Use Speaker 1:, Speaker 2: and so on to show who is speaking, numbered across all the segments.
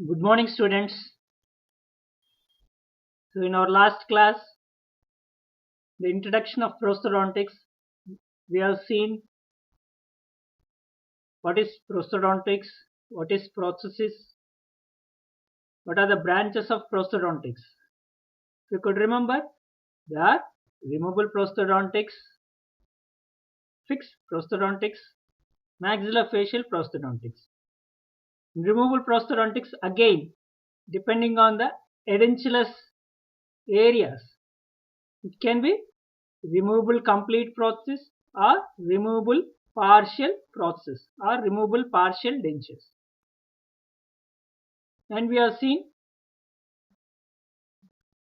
Speaker 1: Good morning, students. So, in our last class, the introduction of prosthodontics, we have seen what is prosthodontics, what is prosthesis, what are the branches of prosthodontics. If you could remember, there are removable prosthodontics, fixed prosthodontics, maxillofacial prosthodontics. In removable prosthodontics, again, depending on the edentulous areas, it can be removable complete prosthesis or removable partial prosthesis or removable partial dentures. And we have seen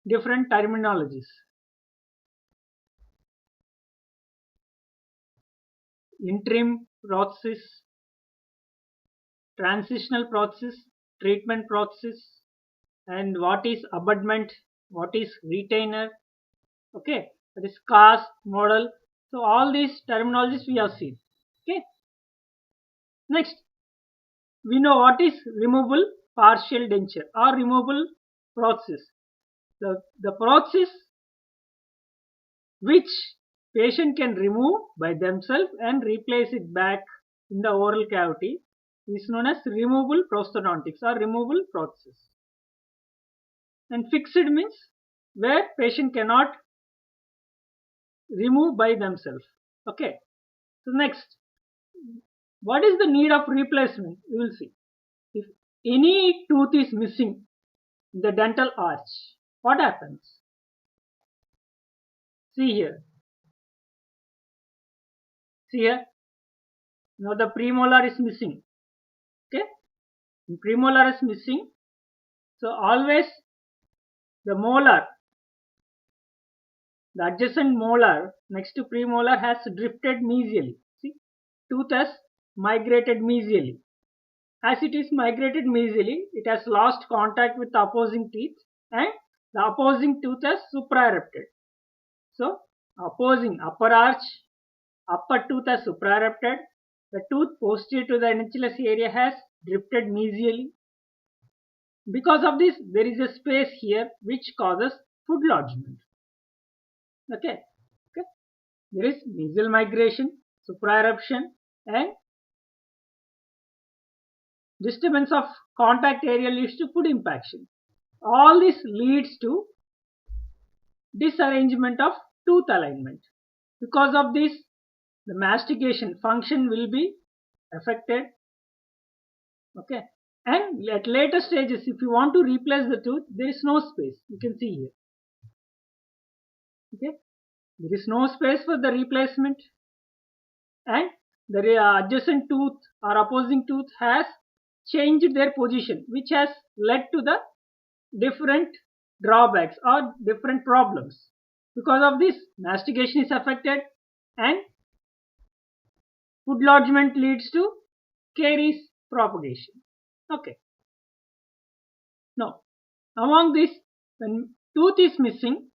Speaker 1: different terminologies. Interim prosthesis, transitional prosthesis, treatment prosthesis, and what is abutment, what is retainer, okay, that is cast, model. So all these terminologies we have seen. Okay. Next, we know what is removable partial denture or removable prosthesis. The prosthesis which patient can remove by themselves and replace it back in the oral cavity is known as removable prosthodontics or removable prosthesis. And fixed means where patient cannot remove by themselves. Okay. So next, what is the need of replacement? We will see. If any tooth is missing in the dental arch, what happens? See here. See here. Now the premolar is missing. Okay. Premolar is missing. So always the molar, the adjacent molar next to premolar has drifted mesially. See, tooth has migrated mesially. As it is migrated mesially, it has lost contact with the opposing teeth and the opposing tooth has supraerupted. So, opposing upper arch, upper tooth has supraerupted. The tooth posterior to the edentulous area has drifted mesially. Because of this, there is a space here which causes food lodgement. Okay. There is mesial migration, supraeruption, and disturbance of contact area leads to food impaction. All this leads to disarrangement of tooth alignment. Because of this, the mastication function will be affected. Okay. And at later stages, if you want to replace the tooth, there is no space. You can see here. Okay. There is no space for the replacement. And the adjacent tooth or opposing tooth has changed their position, which has led to the different drawbacks or different problems. Because of this, mastication is affected and food lodgement leads to caries propagation. Okay. Now, among this, when tooth is missing,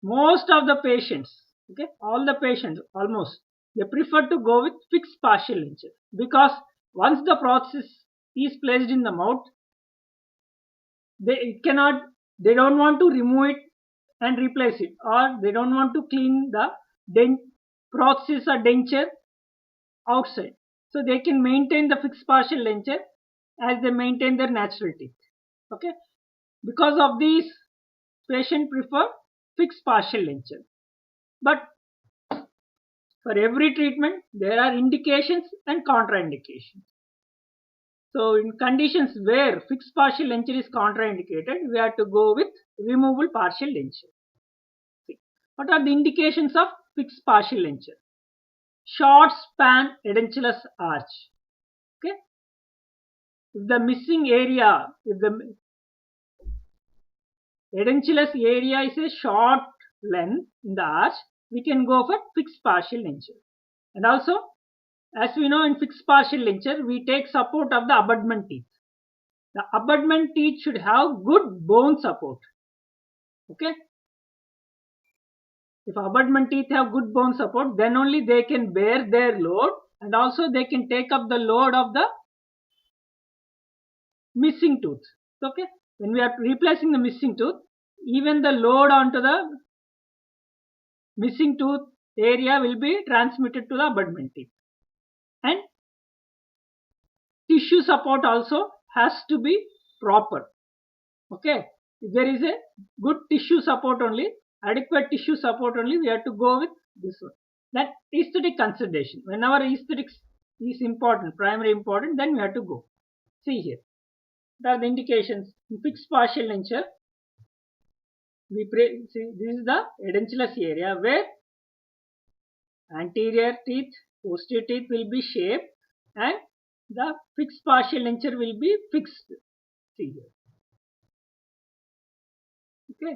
Speaker 1: most of the patients, okay, all the patients almost, they prefer to go with fixed partial denture because once the prosthesis is placed in the mouth, they don't want to remove it and replace it, or they don't want to clean the prosthesis or denture outside, so they can maintain the fixed partial denture as they maintain their natural teeth. Okay, because of these, patient prefer fixed partial denture. But for every treatment, there are indications and contraindications. So, in conditions where fixed partial denture is contraindicated, we have to go with removable partial denture. See, what are the indications of fixed partial denture? Short span edentulous arch. Okay, if the missing area, if the edentulous area is a short length in the arch, we can go for fixed partial denture. And also, as we know, in fixed partial denture, we take support of the abutment teeth. The abutment teeth should have good bone support. Okay. If abutment teeth have good bone support, then only they can bear their load and also they can take up the load of the missing tooth. Okay, when we are replacing the missing tooth, even the load onto the missing tooth area will be transmitted to the abutment teeth. And tissue support also has to be proper. Okay, if there is a good tissue support only, adequate tissue support only, we have to go with this one. That aesthetic consideration. Whenever aesthetics is important, primary important, then we have to go. See here, what are the indications? In fixed partial denture, see this is the edentulous area where anterior teeth, posterior teeth will be shaped and the fixed partial denture will be fixed. See here. Okay.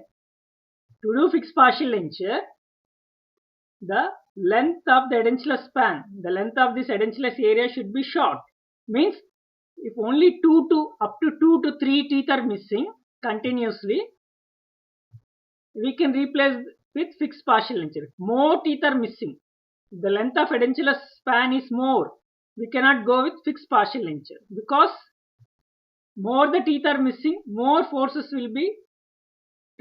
Speaker 1: To do fixed partial denture, the length of the edentulous span, the length of this edentulous area should be short. Means if only up to 2 to 3 teeth are missing continuously, we can replace with fixed partial denture. More teeth are missing. The length of edentulous span is more. We cannot go with fixed partial denture because more the teeth are missing, more forces will be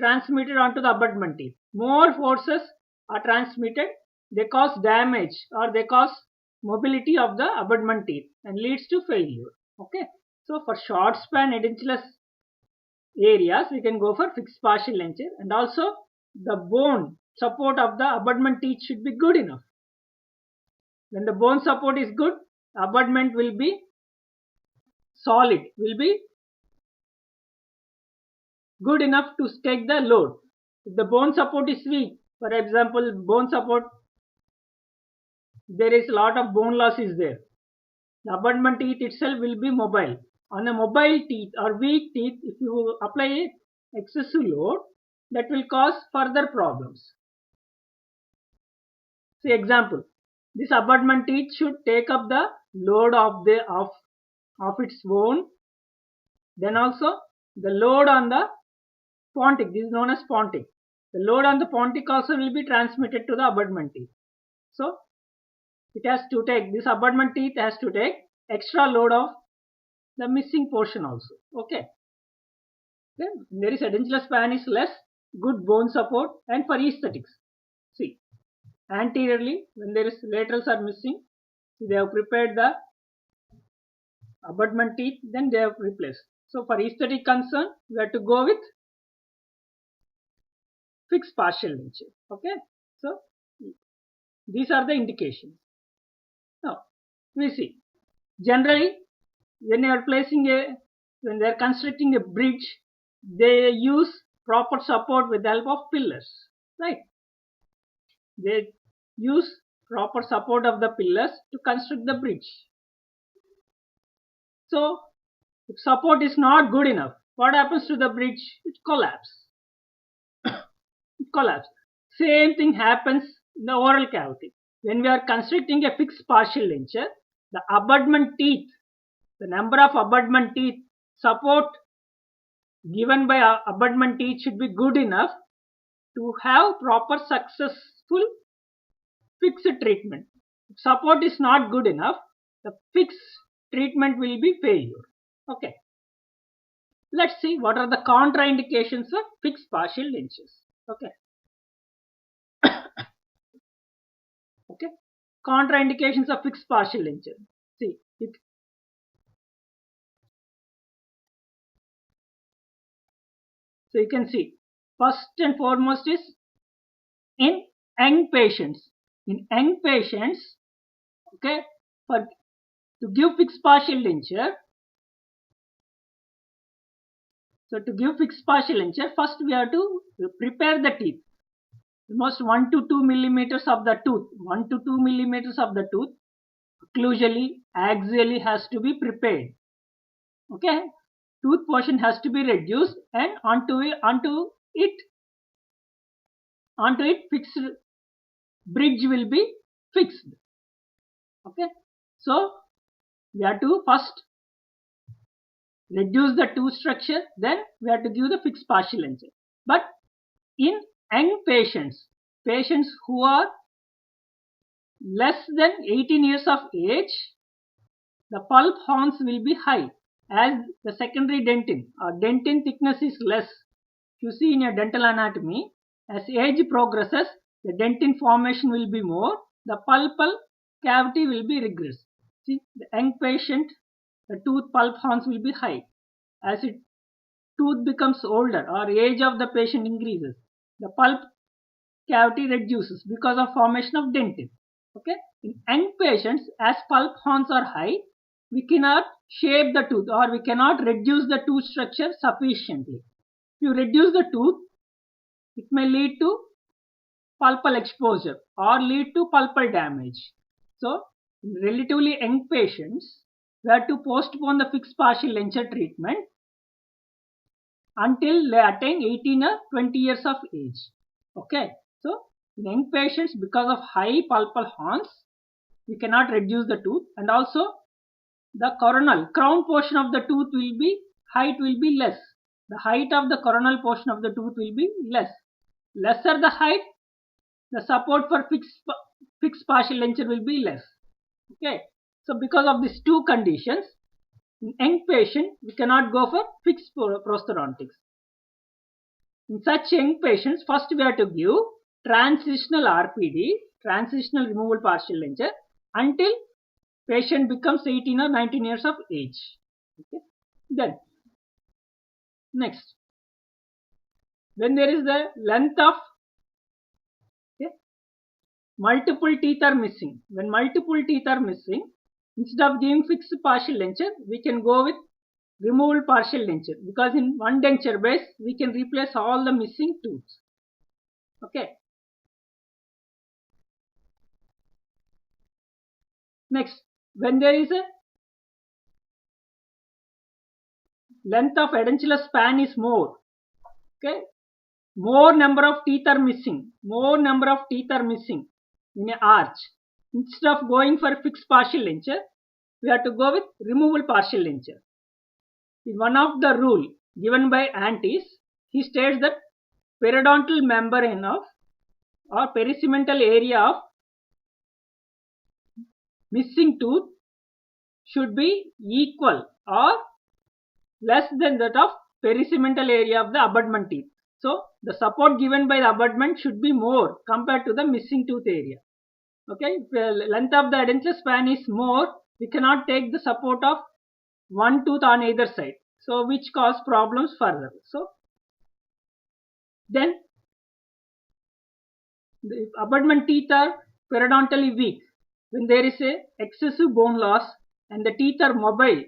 Speaker 1: transmitted onto the abutment teeth. More forces are transmitted, they cause damage or they cause mobility of the abutment teeth and leads to failure. Okay, so for short span edentulous areas we can go for fixed partial denture, and also the bone support of the abutment teeth should be good enough. When the bone support is good, abutment will be solid, will be good enough to take the load. If the bone support is weak, for example, bone support, there is a lot of bone loss is there. The abutment teeth itself will be mobile. On a mobile teeth or weak teeth, if you apply excessive load, that will cause further problems. See example, this abutment teeth should take up the load of its bone. Then also the load on the pontic, this is known as pontic. The load on the pontic also will be transmitted to the abutment teeth. So it has to take, this abutment teeth has to take extra load of the missing portion also. Okay. Then there is edentulous span is less, good bone support, and for aesthetics. See, anteriorly when there is laterals are missing, they have prepared the abutment teeth, then they have replaced. So for aesthetic concern, we have to go with fixed partial denture. Okay, so these are the indications. Now we see, generally when they are constructing a bridge, they use proper support with the help of pillars, right? They use proper support of the pillars to construct the bridge. So if support is not good enough, what happens to the bridge? It collapses. Same thing happens in the oral cavity. When we are constructing a fixed partial denture, the abutment teeth, the number of abutment teeth, support given by abutment teeth should be good enough to have proper successful fixed treatment. If support is not good enough, the fixed treatment will be failure. Okay. Let's see what are the contraindications of fixed partial dentures. Okay. Okay. Contraindications of fixed partial denture. See, so you can see, first and foremost is in young patients. In young patients, okay, to give fixed partial denture, so to give fixed partial denture, first we have to prepare the teeth. Almost 1 to 2 millimeters of the tooth, 1 to 2 millimeters of the tooth, occlusally, axially has to be prepared. Okay, tooth portion has to be reduced, and onto it fixed bridge will be fixed. Okay, so we have to first reduce the tooth structure, then we have to give the fixed partial denture. But in young patients who are less than 18 years of age, the pulp horns will be high as the secondary dentin or dentin thickness is less. If you see in your dental anatomy, as age progresses, the dentin formation will be more, the pulpal cavity will be regress. See, the young patient, the tooth pulp horns will be high. As it tooth becomes older or age of the patient increases, the pulp cavity reduces because of formation of dentin. Okay, in young patients, as pulp horns are high, we cannot shape the tooth or we cannot reduce the tooth structure sufficiently. If you reduce the tooth, it may lead to pulpal exposure or lead to pulpal damage. So, in relatively young patients, we have to postpone the fixed partial denture treatment until they attain 18 or 20 years of age. Okay, so in young patients, because of high pulpal horns, we cannot reduce the tooth, and also the coronal crown portion of the tooth will be height will be less. The height of the coronal portion of the tooth will be less. Lesser the height, the support for fixed partial denture will be less. Okay, so because of these two conditions, in young patient we cannot go for fixed prosthodontics. In such young patients, first we have to give transitional RPD, transitional removal partial denture, until patient becomes 18 or 19 years of age. Okay. Then next, when there is the length of multiple teeth are missing. When multiple teeth are missing, instead of giving fixed partial denture, we can go with removable partial denture, because in one denture base we can replace all the missing tooths. Okay. Next, when there is a length of edentulous span is more, okay, more number of teeth are missing, in an arch. Instead of going for fixed partial denture, we have to go with removable partial denture. In one of the rule given by Antis, he states that periodontal membrane of or pericemmental area of missing tooth should be equal or less than that of pericemmental area of the abutment teeth. So the support given by the abutment should be more compared to the missing tooth area. Okay, if the length of the edentulous span is more, we cannot take the support of one tooth on either side, so which cause problems further. So then the abutment teeth are periodontally weak. When there is a excessive bone loss and the teeth are mobile,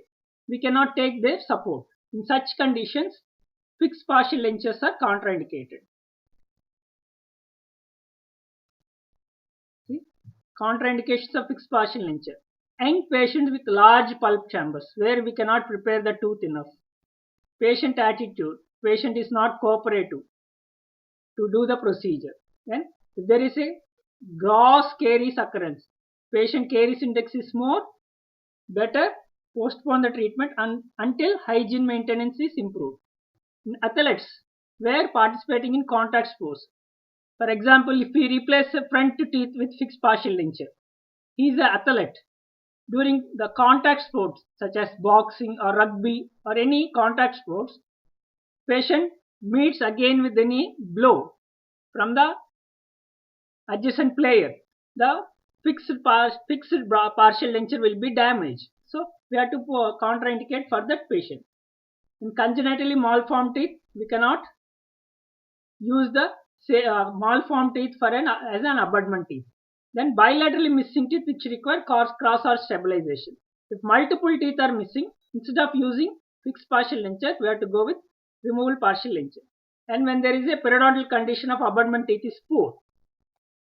Speaker 1: we cannot take their support. In such conditions, fixed partial dentures are contraindicated. See? Contraindications of fixed partial denture. Young patients with large pulp chambers where we cannot prepare the tooth enough. Patient attitude. Patient is not cooperative to do the procedure. Then if there is a gross caries occurrence, patient caries index is more, better postpone the treatment until hygiene maintenance is improved. In athletes where participating in contact sports, for example, if we replace a front teeth with fixed partial denture, he is an athlete. During the contact sports such as boxing or rugby or any contact sports, patient meets again with any blow from the adjacent player, the fixed partial denture will be damaged. So we have to contraindicate for that patient. In congenitally malformed teeth, we cannot use the malformed teeth for as an abutment teeth. Then bilaterally missing teeth which require cross arch stabilization. If multiple teeth are missing, instead of using fixed partial denture, we have to go with removable partial denture. And when there is a periodontal condition of abutment teeth is poor,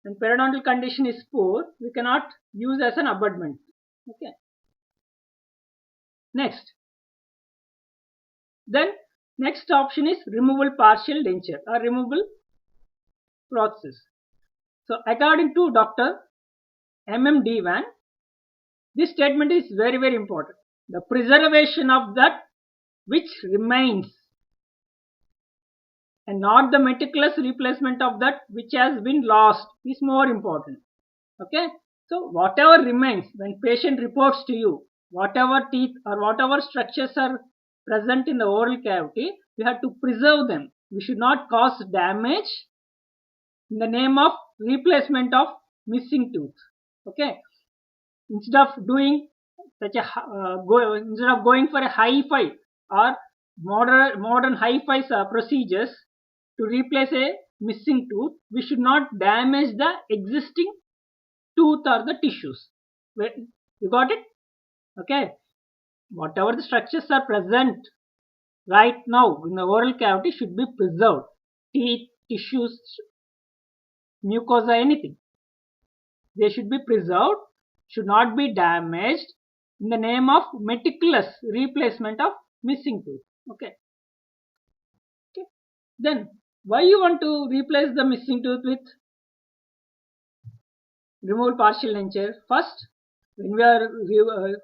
Speaker 1: when periodontal condition is poor, we cannot use as an abutment. Okay. Next. Then next option is removable partial denture or removable prosthesis. So according to Dr. M.M. Dewan, this statement is very, very important. The preservation of that which remains and not the meticulous replacement of that which has been lost is more important. Okay. So whatever remains when patient reports to you, whatever teeth or whatever structures are present in the oral cavity, we have to preserve them. We should not cause damage in the name of replacement of missing tooth. Okay, instead of doing instead of going for a hi-fi or modern hi-fi procedures to replace a missing tooth, we should not damage the existing tooth or the tissues. You got it? Okay, whatever the structures are present right now in the oral cavity should be preserved. Teeth, tissues, mucosa, anything, they should be preserved, should not be damaged in the name of meticulous replacement of missing tooth. Okay. Then why you want to replace the missing tooth with removable partial denture? First, when we are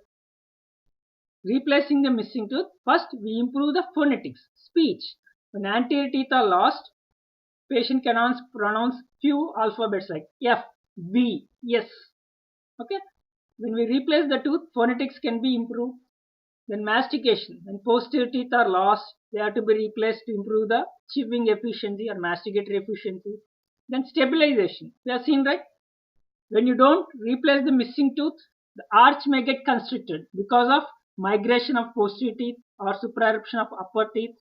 Speaker 1: replacing the missing tooth, first we improve the phonetics, speech. When anterior teeth are lost, patient cannot pronounce few alphabets like F, B, S. Okay. When we replace the tooth, phonetics can be improved. Then mastication. When posterior teeth are lost, they have to be replaced to improve the chewing efficiency or masticatory efficiency. Then stabilization. We have seen, right? When you don't replace the missing tooth, the arch may get constricted because of migration of posterior teeth or supraeruption of upper teeth.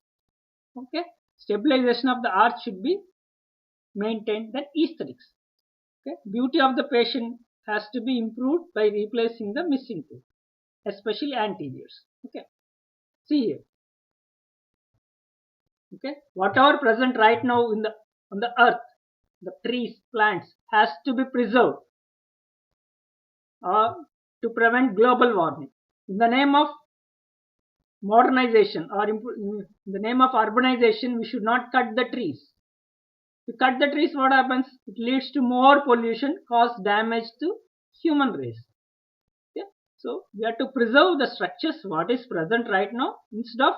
Speaker 1: Okay, stabilization of the arch should be maintained. Then aesthetics. Okay, beauty of the patient has to be improved by replacing the missing tooth, especially anteriors. Okay, see here. Okay, whatever present right now in the on the earth, the trees, plants, has to be preserved to prevent global warming. In the name of modernization or in the name of urbanization, we should not cut the trees. If you cut the trees, what happens? It leads to more pollution, cause damage to human race. Okay? So we have to preserve the structures what is present right now instead of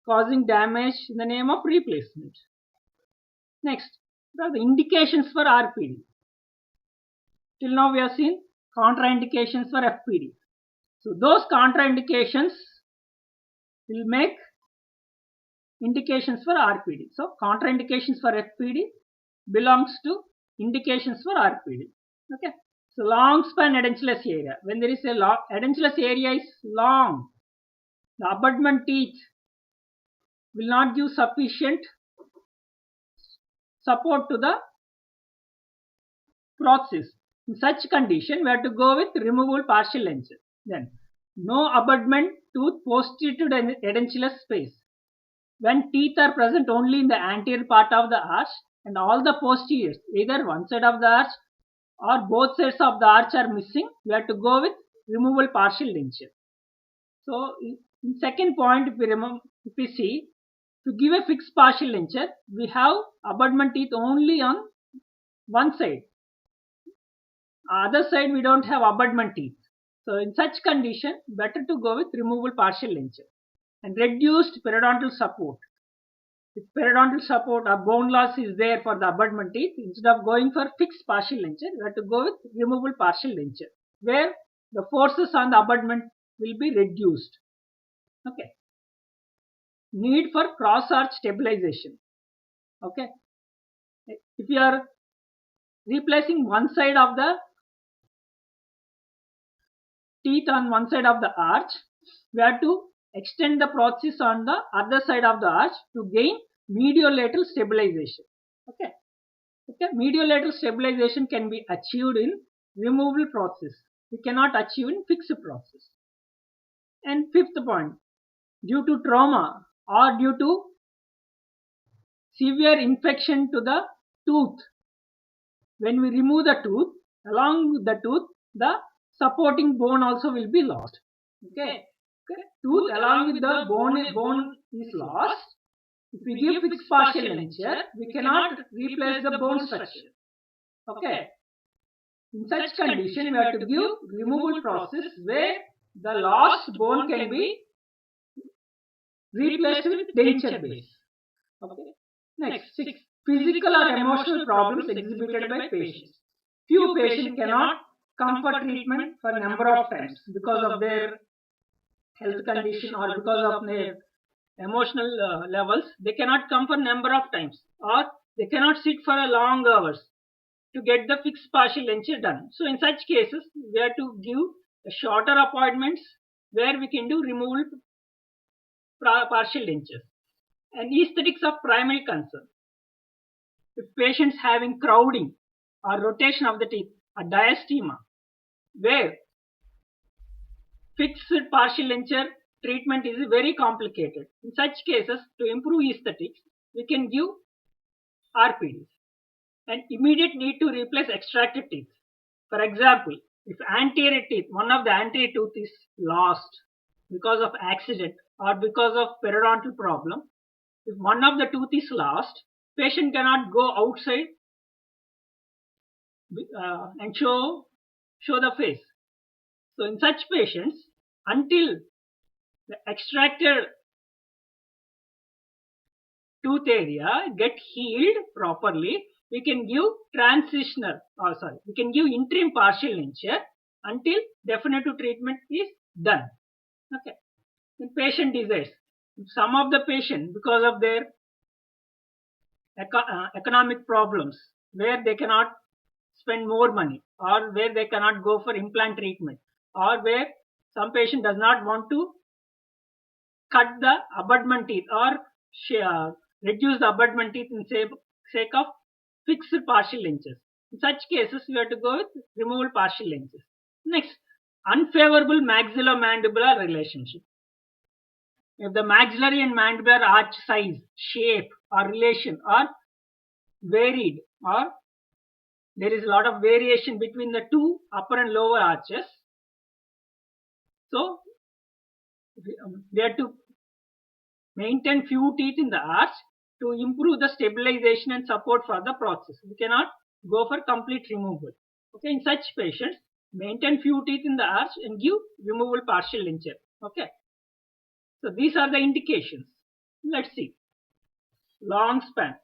Speaker 1: causing damage in the name of replacement. Next, what are the indications for RPD? Till now we have seen contraindications for FPD. So those contraindications will make indications for RPD. So contraindications for FPD belongs to indications for RPD. Okay. So long span edentulous area. When there is a edentulous area is long, the abutment teeth will not give sufficient support to the prosthesis. In such condition, we have to go with removable partial denture. Then, no abutment tooth posterior to the edentulous space. When teeth are present only in the anterior part of the arch and all the posteriors, either one side of the arch or both sides of the arch are missing, we have to go with removable partial denture. So, in second point, if we see, to give a fixed partial denture, we have abutment teeth only on one side. Other side we don't have abutment teeth. So in such condition, better to go with removable partial denture and reduced periodontal support. If periodontal support or bone loss is there for the abutment teeth, instead of going for fixed partial denture, we have to go with removable partial denture, where the forces on the abutment will be reduced. Okay. Need for cross arch stabilization. Okay. If you are replacing one side of the teeth on one side of the arch, we have to extend the prosthesis on the other side of the arch to gain mediolateral stabilization. Okay. Okay. Mediolateral stabilization can be achieved in removable prosthesis. We cannot achieve in fixed prosthesis. And fifth point, due to trauma or due to severe infection to the tooth, when we remove the tooth, along with the tooth, the supporting bone also will be lost. Okay. Okay. Tooth along with the bone is lost. If we give fixed partial denture, we cannot replace the bone structure. Okay. In such condition, we have to give removable prosthesis where the lost bone can be replaced with denture base. Okay. Next, 6. Physical or emotional problems exhibited by patients. Few patients cannot come for treatment for a number of times because of their health condition or because of their emotional levels, they cannot come for number of times, or they cannot sit for a long hours to get the fixed partial denture done. So in such cases, we have to give shorter appointments where we can do removal partial dentures. And aesthetics of primary concern. If patients having crowding or rotation of the teeth, a diastema, where fixed partial denture treatment is very complicated. In such cases, to improve aesthetics, we can give RPDs. And immediate need to replace extracted teeth. For example, if anterior teeth, one of the anterior tooth is lost because of accident or because of periodontal problem, if one of the tooth is lost, patient cannot go outside and show the face. So in such patients, until the extracted tooth area get healed properly, we can give we can give interim partial denture until definitive treatment is done. Okay. In patient desires, some of the patient, because of their economic problems, where they cannot spend more money, or where they cannot go for implant treatment, or where some patient does not want to cut the abutment teeth or reduce the abutment teeth in sake of fixed partial dentures. In such cases, we have to go with removal partial dentures. Next, unfavorable maxillomandibular relationship. If the maxillary and mandibular arch size, shape, or relation are varied, or there is a lot of variation between the two upper and lower arches, so we have to maintain few teeth in the arch to improve the stabilization and support for the process. We cannot go for complete removal. Okay, in such patients, maintain few teeth in the arch and give removal partial denture. Okay, so these are the indications. Let's see. Long span.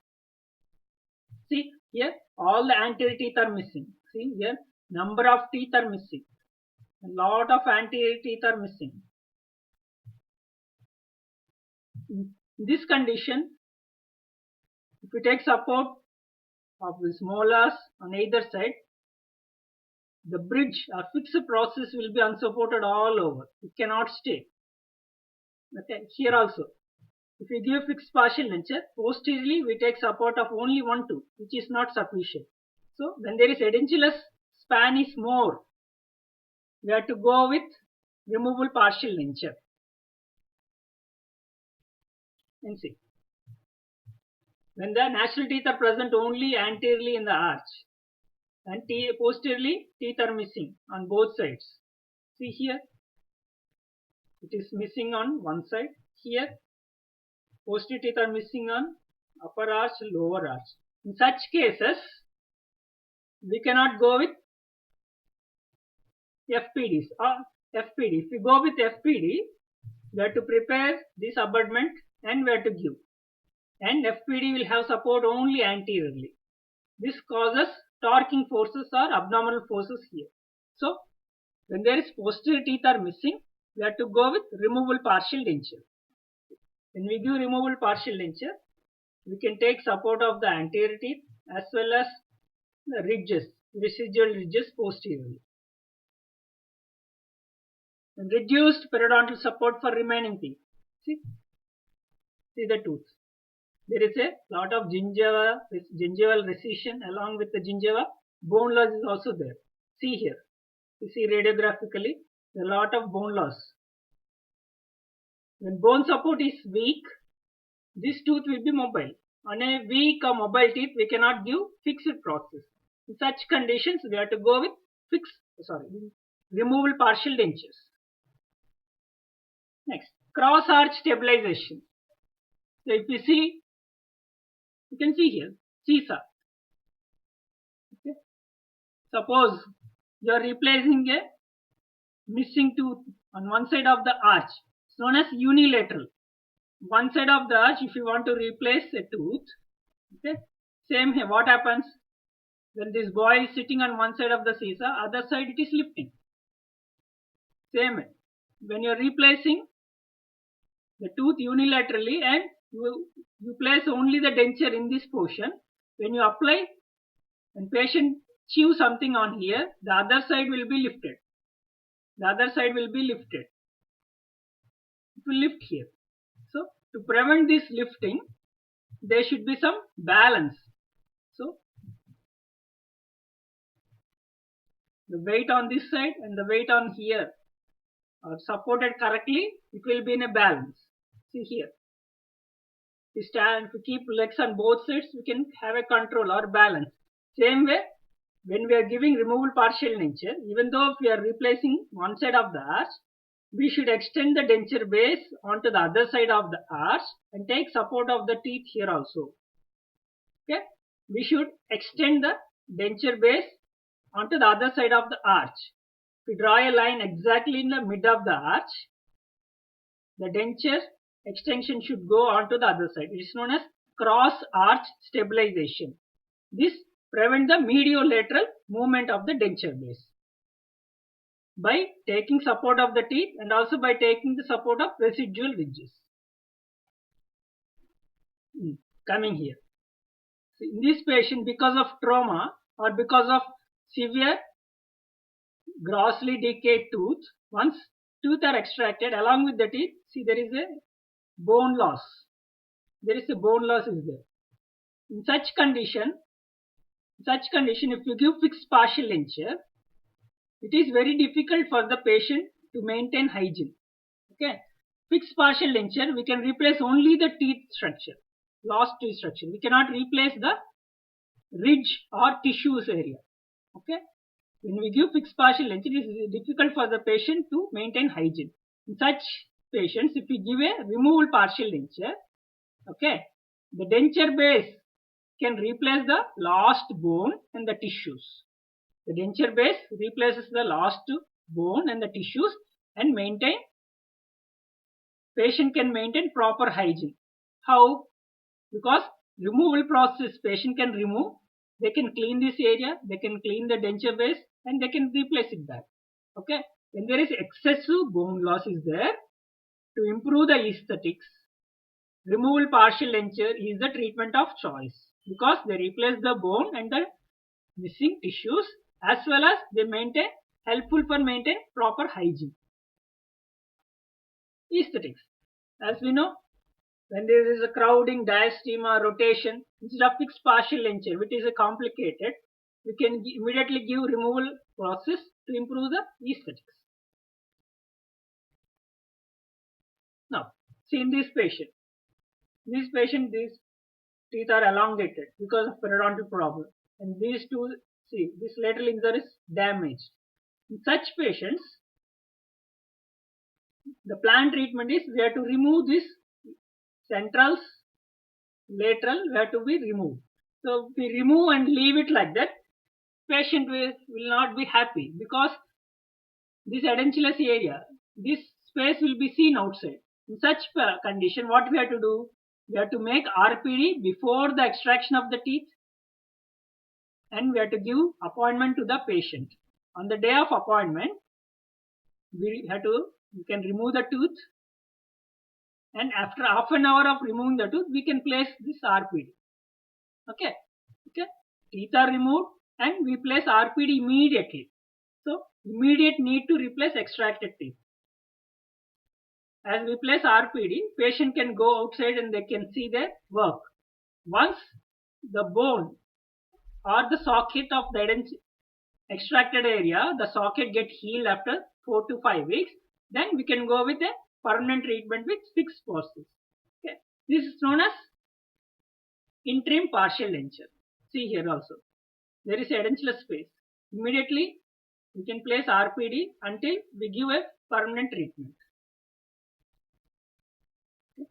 Speaker 1: See here, all the anterior teeth are missing. See here, number of teeth are missing. A lot of anterior teeth are missing. In this condition, if we take support of the molars on either side, the bridge or fixed process will be unsupported all over. It cannot stay. Okay, here also, if we give fixed partial denture, posteriorly we take support of only one tooth, which is not sufficient. So when there is edentulous span is more, we have to go with removal partial denture. And see, when the natural teeth are present only anteriorly in the arch, and posteriorly teeth are missing on both sides. See here, it is missing on one side. Here, posterior teeth are missing on upper arch, lower arch. In such cases, we cannot go with FPDs or FPD. If we go with FPD, we have to prepare this abutment and we have to give. And FPD will have support only anteriorly. This causes torquing forces or abnormal forces here. So, when there is posterior teeth are missing, we have to go with removal partial denture. When we give removal partial denture, we can take support of the anterior teeth as well as the ridges, residual ridges posteriorly. And reduced periodontal support for remaining teeth. See the tooth. There is a lot of gingival recession along with the gingiva. Bone loss is also there. See here. You see radiographically, a lot of bone loss. When bone support is weak, this tooth will be mobile. On a weak or mobile teeth, we cannot give fixed process. In such conditions, we have to go with removal partial dentures. Next, cross arch stabilization. So if you see, you can see here, seesaw. Okay. Suppose you are replacing a missing tooth on one side of the arch. It's known as unilateral. One side of the arch, if you want to replace a tooth, okay, same here. What happens when this boy is sitting on one side of the seesaw, other side it is lifting. Same way. when you are replacing the tooth unilaterally and you place only the denture in this portion, when you apply and patient chew something on here, the other side will be lifted. The other side will be lifted. It will lift here. So to prevent this lifting, there should be some balance. So the weight on this side and the weight on here are supported correctly. It will be in a balance. See here. We stand, if we keep legs on both sides, we can have a control or balance. Same way, when we are giving removable partial denture, even though if we are replacing one side of the arch, we should extend the denture base onto the other side of the arch and take support of the teeth here also. Okay, we should extend the denture base onto the other side of the arch. If we draw a line exactly in the mid of the arch, the denture extension should go onto the other side. It is known as cross arch stabilization. This prevents the mediolateral movement of the denture base by taking support of the teeth and also by taking the support of residual ridges. Coming here. See, in this patient, because of trauma or because of severe grossly decayed tooth, once tooth are extracted along with the teeth, see there is a bone loss. There is a bone loss is there. In such condition, if you give fixed partial denture, it is very difficult for the patient to maintain hygiene. Okay, fixed partial denture, we can replace only the teeth structure, lost teeth structure. We cannot replace the ridge or tissues area. Okay, when we give fixed partial denture, it is difficult for the patient to maintain hygiene. In such patients, if we give a removable partial denture, okay, the denture base can replace the lost bone and the tissues. The denture base replaces the lost bone and the tissues and patient can maintain proper hygiene. How? Because removal process, patient can remove, they can clean this area, they can clean the denture base and they can replace it back. Okay, when there is excessive bone loss is there, to improve the aesthetics, removable partial denture is the treatment of choice because they replace the bone and the missing tissues as well as they helpful for maintain proper hygiene. Aesthetics. As we know, when there is a crowding, diastema, rotation, instead of fixed partial denture, which is a complicated, we can immediately give removal process to improve the aesthetics. Now, see in this patient, these teeth are elongated because of periodontal problem, and these two, see, this lateral incisor is damaged. In such patients, the plan treatment is we have to remove this centrals, lateral, we have to be removed. So if we remove and leave it like that, patient will not be happy because this edentulous area, this space will be seen outside. In such condition, what we have to do? We have to make RPD before the extraction of the teeth and we have to give appointment to the patient. On the day of appointment, we can remove the tooth and after half an hour of removing the tooth, we can place this RPD. Okay. Teeth are removed and we place RPD immediately. So, immediate need to replace extracted teeth. As we place RPD, patient can go outside and they can see their work. Once the bone or the socket of the extracted area, the socket get healed after 4 to 5 weeks, then we can go with a permanent treatment with fixed process. Okay. This is known as interim partial denture. See here also. There is edentulous space. Immediately we can place RPD until we give a permanent treatment. Okay.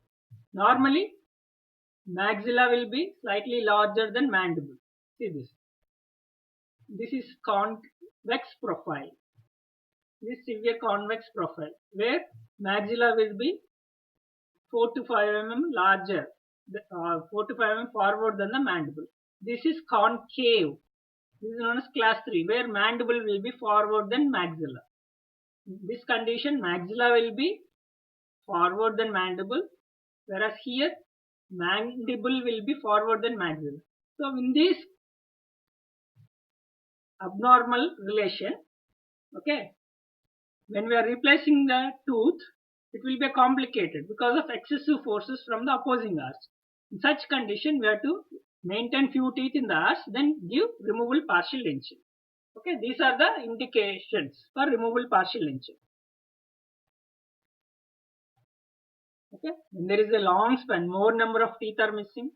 Speaker 1: Normally, maxilla will be slightly larger than mandible. See this. This is convex profile. This severe convex profile where maxilla will be 4 to 5 mm larger, 4 to 5 mm forward than the mandible. This is concave. This is known as class 3 where mandible will be forward than maxilla. this condition maxilla will be forward than mandible, whereas here mandible will be forward than maxilla. So in this abnormal relation, okay, when we are replacing the tooth, it will be complicated because of excessive forces from the opposing arch. In such condition, we have to maintain few teeth in the arch, then give removable partial denture. Okay, these are the indications for removable partial denture. Okay, when there is a long span, more number of teeth are missing,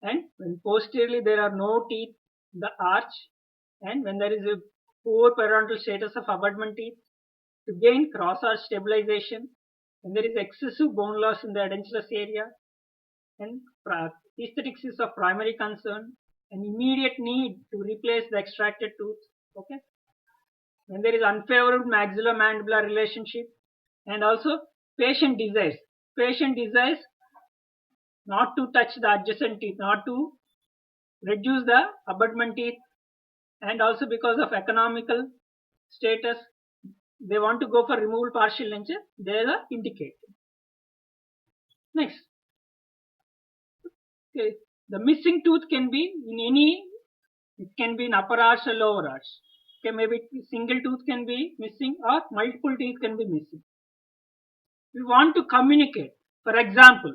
Speaker 1: and when posteriorly there are no teeth in the arch, and when there is a poor periodontal status of abutment teeth, to gain cross arch stabilization, when there is excessive bone loss in the edentulous area, and aesthetics is of primary concern, an immediate need to replace the extracted tooth. Okay, when there is unfavorable maxillomandibular relationship, and also patient desires not to touch the adjacent teeth, not to reduce the abutment teeth, and also because of economical status, they want to go for removal partial denture, they are indicated. Next, okay, the missing tooth can be in any, it can be in upper arch or lower arch. Okay, maybe single tooth can be missing or multiple teeth can be missing. We want to communicate. For example,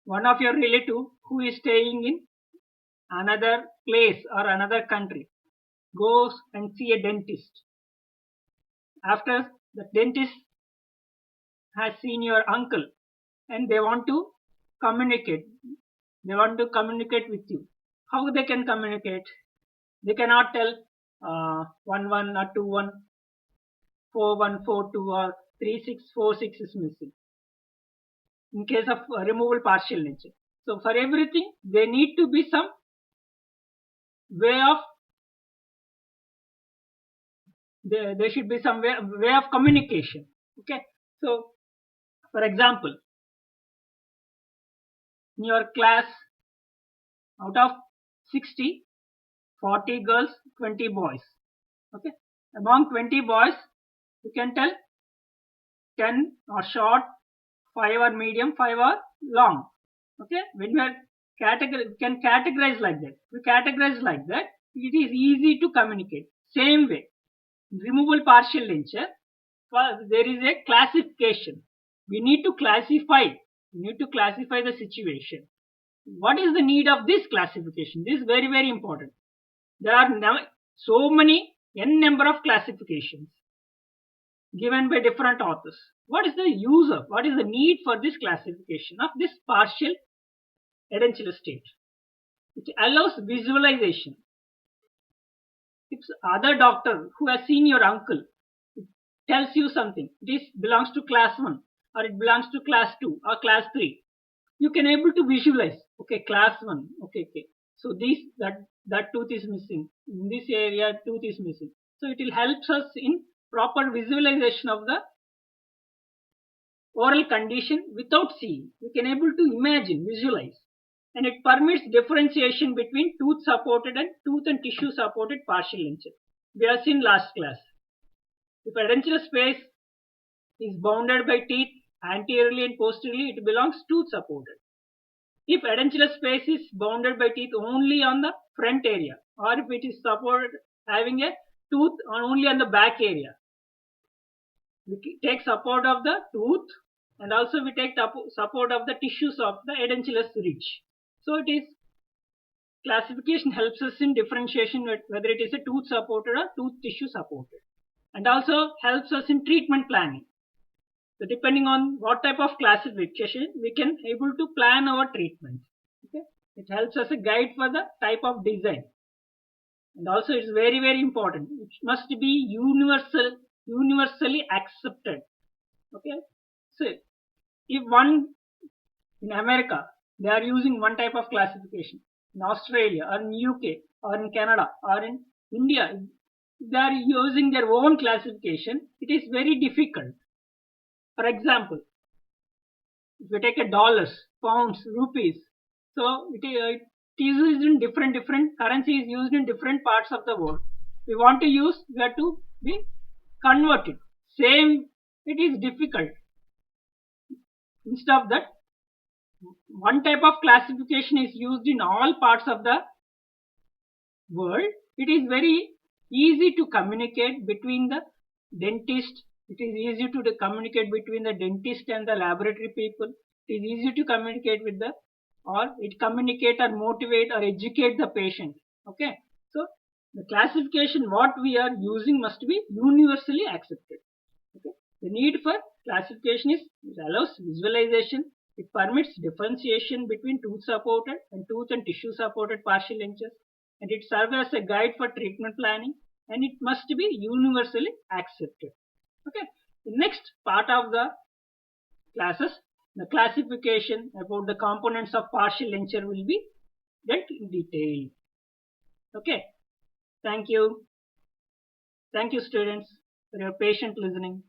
Speaker 1: one of your relative who is staying in another place or another country goes and see a dentist. After the dentist has seen your uncle and they want to communicate, with you. How they can communicate? They cannot tell 1 1 or 2 1, 4 1 4 2 or 3 6 4 6 is missing in case of removal partial denture. So for everything there need to be some way of, there should be some way of communication. Okay, so for example, in your class, out of 60, 40 girls, 20 boys. Okay, among 20 boys, you can tell 10 are short, 5 are medium, 5 are long. Okay, when you are can categorize like that. We categorize like that, it is easy to communicate. Same way, removal partial denture, there is a classification. We need to classify. We need to classify the situation. What is the need of this classification? This is very, very important. There are so many n number of classifications given by different authors. What is the use of, what is the need for this classification of this partial edentulous state? It allows visualization. If other doctor who has seen your uncle tells you something, this belongs to class 1 or it belongs to class 2 or class 3, you can able to visualize. Okay, class 1, okay, so this that tooth is missing, in this area tooth is missing. So it will help us in proper visualization of the oral condition without seeing. We can able to imagine, visualize, and it permits differentiation between tooth supported and tooth and tissue supported partial denture. We have seen last class. If edentulous space is bounded by teeth anteriorly and posteriorly, it belongs tooth supported. If edentulous space is bounded by teeth only on the front area, or if it is supported having a tooth only on the back area, we take support of the tooth and also we take support of the tissues of the edentulous ridge. So it is, classification helps us in differentiation whether it is a tooth supported or tooth tissue supported, and also helps us in treatment planning. So depending on what type of classification, we can able to plan our treatment. Okay, it helps us a guide for the type of design, and also it's very, very important. It must be universally accepted. Okay, so if one in America they are using one type of classification, in Australia or in UK or in Canada or in India they are using their own classification, it is very difficult. For example, if we take a dollars, pounds, rupees, so it is used in different currency is used in different parts of the world. We want to use, we have to be convert it. Same, it is difficult. Instead of that, one type of classification is used in all parts of the world. It is very easy to communicate between the dentist. It is easy to communicate between the dentist and the laboratory people. It is easy to communicate with the, or it communicate or motivate or educate the patient. Okay, so the classification what we are using must be universally accepted. Okay, the need for classification is it allows visualization. It permits differentiation between tooth supported and tooth and tissue supported partial dentures, and it serves as a guide for treatment planning, and it must be universally accepted. Okay, the next part of the classes, the classification about the components of partial denture will be dealt in detail. Okay, thank you. Thank you, students, for your patient listening.